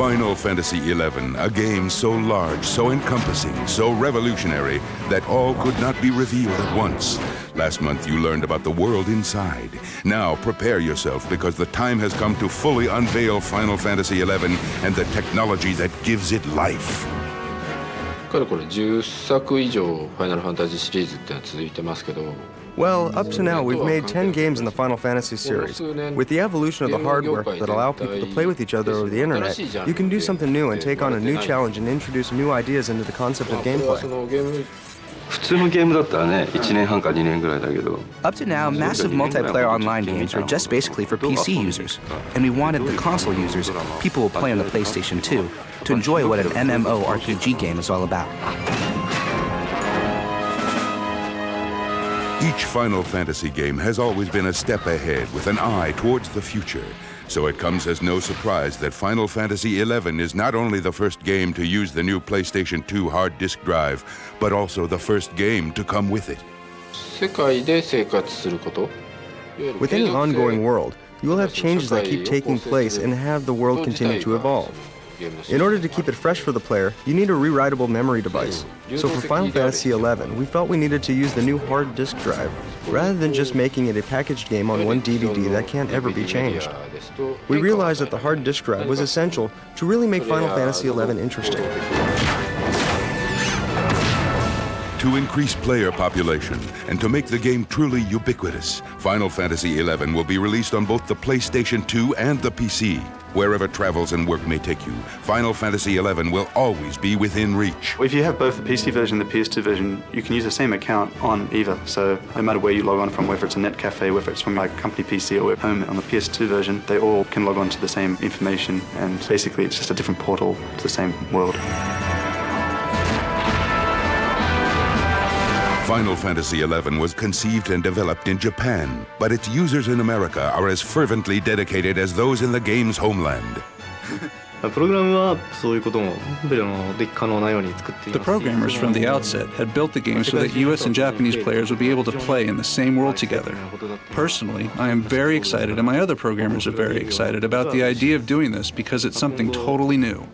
Final Fantasy XI, a game so large, so encompassing, so revolutionary that all could not be revealed at once. Last month you learned about the world inside. Now prepare yourself because the time has come to fully unveil Final Fantasy XI and the technology that gives it life. これ10作以上ファイナルファンタジーシリーズってのは続いてますけど Well, up to now, we've made 10 games in the Final Fantasy series. With the evolution of the hardware that allow people to play with each other over the internet, you can do something new and take on a new challenge and introduce new ideas into the concept of gameplay. Up to now, massive multiplayer online games were just basically for PC users, and we wanted the console users, people who play on the PlayStation 2, to enjoy what an MMORPG game is all about. Each Final Fantasy game has always been a step ahead with an eye towards the future. So it comes as no surprise that Final Fantasy XI is not only the first game to use the new PlayStation 2 hard disk drive, but also the first game to come with it. With any ongoing world, you will have changes that keep taking place and have the world continue to evolve. In order to keep it fresh for the player, you need a rewritable memory device. So for Final Fantasy XI, we felt we needed to use the new hard disk drive, rather than just making it a packaged game on one DVD that can't ever be changed. We realized that the hard disk drive was essential to really make Final Fantasy XI interesting. To increase player population and to make the game truly ubiquitous, Final Fantasy XI will be released on both the PlayStation 2 and the PC. Wherever travels and work may take you, Final Fantasy XI will always be within reach. If you have both the PC version and the PS2 version, you can use the same account on either. So no matter where you log on from, whether it's a net cafe, whether it's from my company PC or at home on the PS2 version, they all can log on to the same information, and basically it's just a different portal to the same world. Final Fantasy XI was conceived and developed in Japan, but its users in America are as fervently dedicated as those in the game's homeland. The programmers from the outset had built the game so that US and Japanese players would be able to play in the same world together. Personally, I am very excited, and my other programmers are very excited about the idea of doing this because it's something totally new.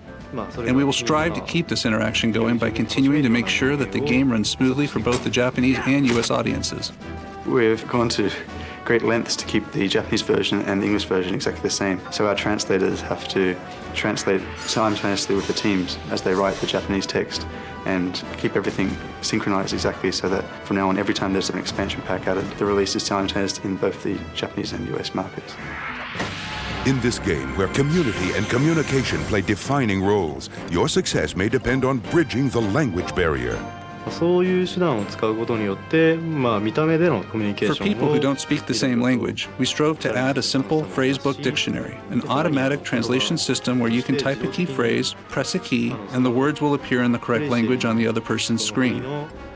And we will strive to keep this interaction going by continuing to make sure that the game runs smoothly for both the Japanese and US audiences. We've gone to great lengths to keep the Japanese version and the English version exactly the same. So our translators have to translate simultaneously with the teams as they write the Japanese text and keep everything synchronized exactly so that from now on, every time there's an expansion pack added, the release is simultaneous in both the Japanese and US markets. In this game, where community and communication play defining roles, your success may depend on bridging the language barrier. For people who don't speak the same language, we strove to add a simple phrasebook dictionary, an automatic translation system where you can type a key phrase, press a key, and the words will appear in the correct language on the other person's screen.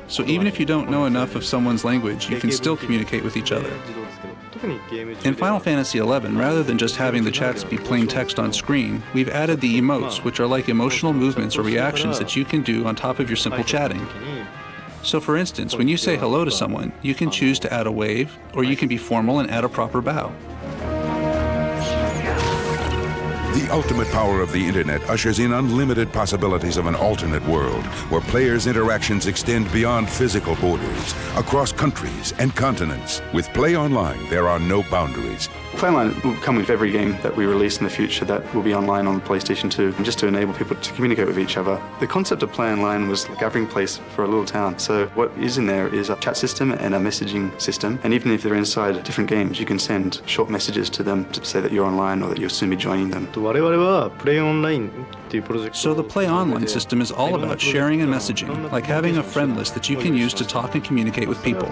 So even if you don't know enough of someone's language, you can still communicate with each other. In Final Fantasy XI, rather than just having the chats be plain text on screen, we've added the emotes, which are like emotional movements or reactions that you can do on top of your simple chatting. So for instance, when you say hello to someone, you can choose to add a wave, or you can be formal and add a proper bow. The ultimate power of the internet ushers in unlimited possibilities of an alternate world where players' interactions extend beyond physical borders, across countries and continents. With PlayOnline, there are no boundaries. PlayOnline will come with every game that we release in the future that will be online on PlayStation 2, and just to enable people to communicate with each other. The concept of PlayOnline was a gathering place for a little town. So what is in there is a chat system and a messaging system, and even if they're inside different games, you can send short messages to them to say that you're online or that you'll soon be joining them. So the PlayOnline system is all about sharing and messaging, like having a friend list that you can use to talk and communicate with people.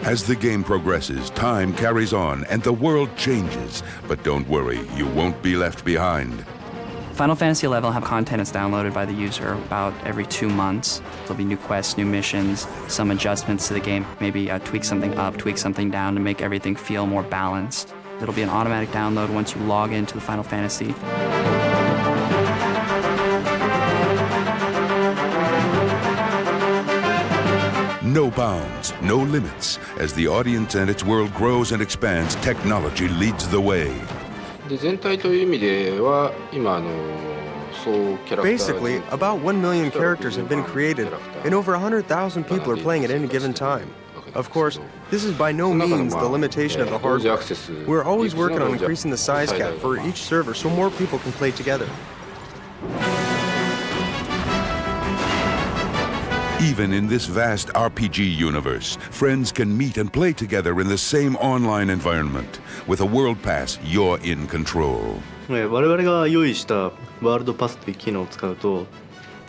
As the game progresses, time carries on and the world changes. But don't worry, you won't be left behind. Final Fantasy XI will have content that's downloaded by the user about every 2 months. There'll be new quests, new missions, some adjustments to the game, maybe tweak something up, tweak something down to make everything feel more balanced. It'll be an automatic download once you log into the Final Fantasy. No bounds, no limits. As the audience and its world grows and expands, technology leads the way. で全体という意味では今そうキャラクター Basically, about 1 million characters have been created, and over 100,000 people are playing at any given time. Of course, this is by no means the limitation of the hardware. We're always working on increasing the size cap for each server so more people can play together. Even in this vast RPG universe, friends can meet and play together in the same online environment. With a World Pass, you're in control. 我々が用意したワールドパスという機能を使うと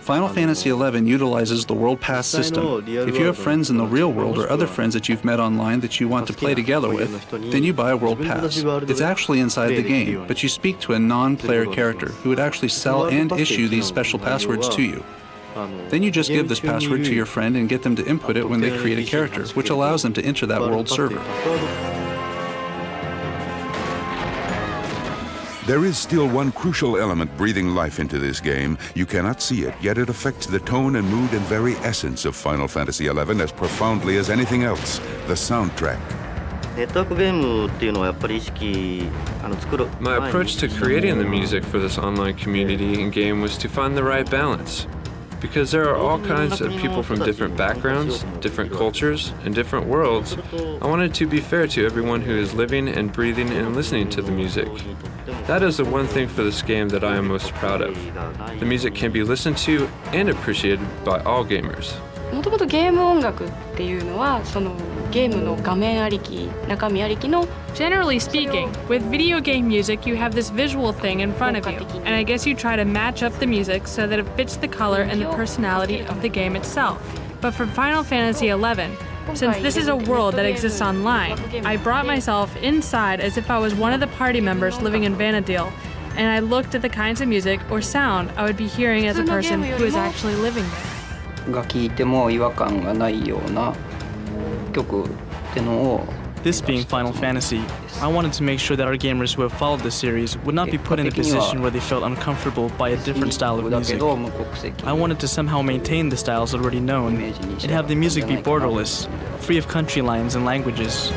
Final Fantasy XI utilizes the World Pass system. If you have friends in the real world or other friends that you've met online that you want to play together with, then you buy a World Pass. It's actually inside the game, but you speak to a non-player character who would actually sell and issue these special passwords to you. Then you just give this password to your friend and get them to input it when they create a character, which allows them to enter that world server. There is still one crucial element breathing life into this game. You cannot see it, yet it affects the tone and mood and very essence of Final Fantasy XI as profoundly as anything else, the soundtrack. My approach to creating the music for this online community and game was to find the right balance. Because there are all kinds of people from different backgrounds, different cultures, and different worlds, I wanted to be fair to everyone who is living and breathing and listening to the music. That is the one thing for this game that I am most proud of. The music can be listened to and appreciated by all gamers. もともとゲーム音楽っていうのはそのゲームの画面ありき、中身ありきの Generally speaking, with video game music, you have this visual thing in front of you, and I guess you try to match up the music so that it fits the color and the personality of the game itself. But for Final Fantasy XI, since this is a world that exists online, I brought myself inside as if I was one of the party members living in Vana'diel, and I looked at the kinds of music or sound I would be hearing as a person who is actually living there. が聴いても違和感がないような曲ってのを This being Final Fantasy, I wanted to make sure that our gamers who have followed the series would not be put in a position where they felt uncomfortable by a different style of music. I wanted to somehow maintain the styles already known and have the music be borderless, free of country lines and languages.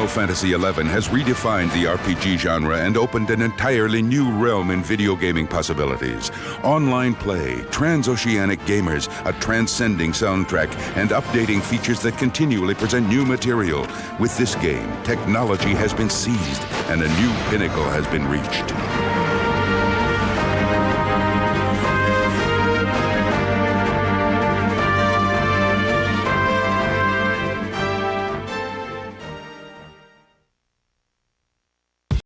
Final Fantasy XI has redefined the RPG genre and opened an entirely new realm in video gaming possibilities. Online play, transoceanic gamers, a transcending soundtrack, and updating features that continually present new material. With this game, technology has been seized and a new pinnacle has been reached.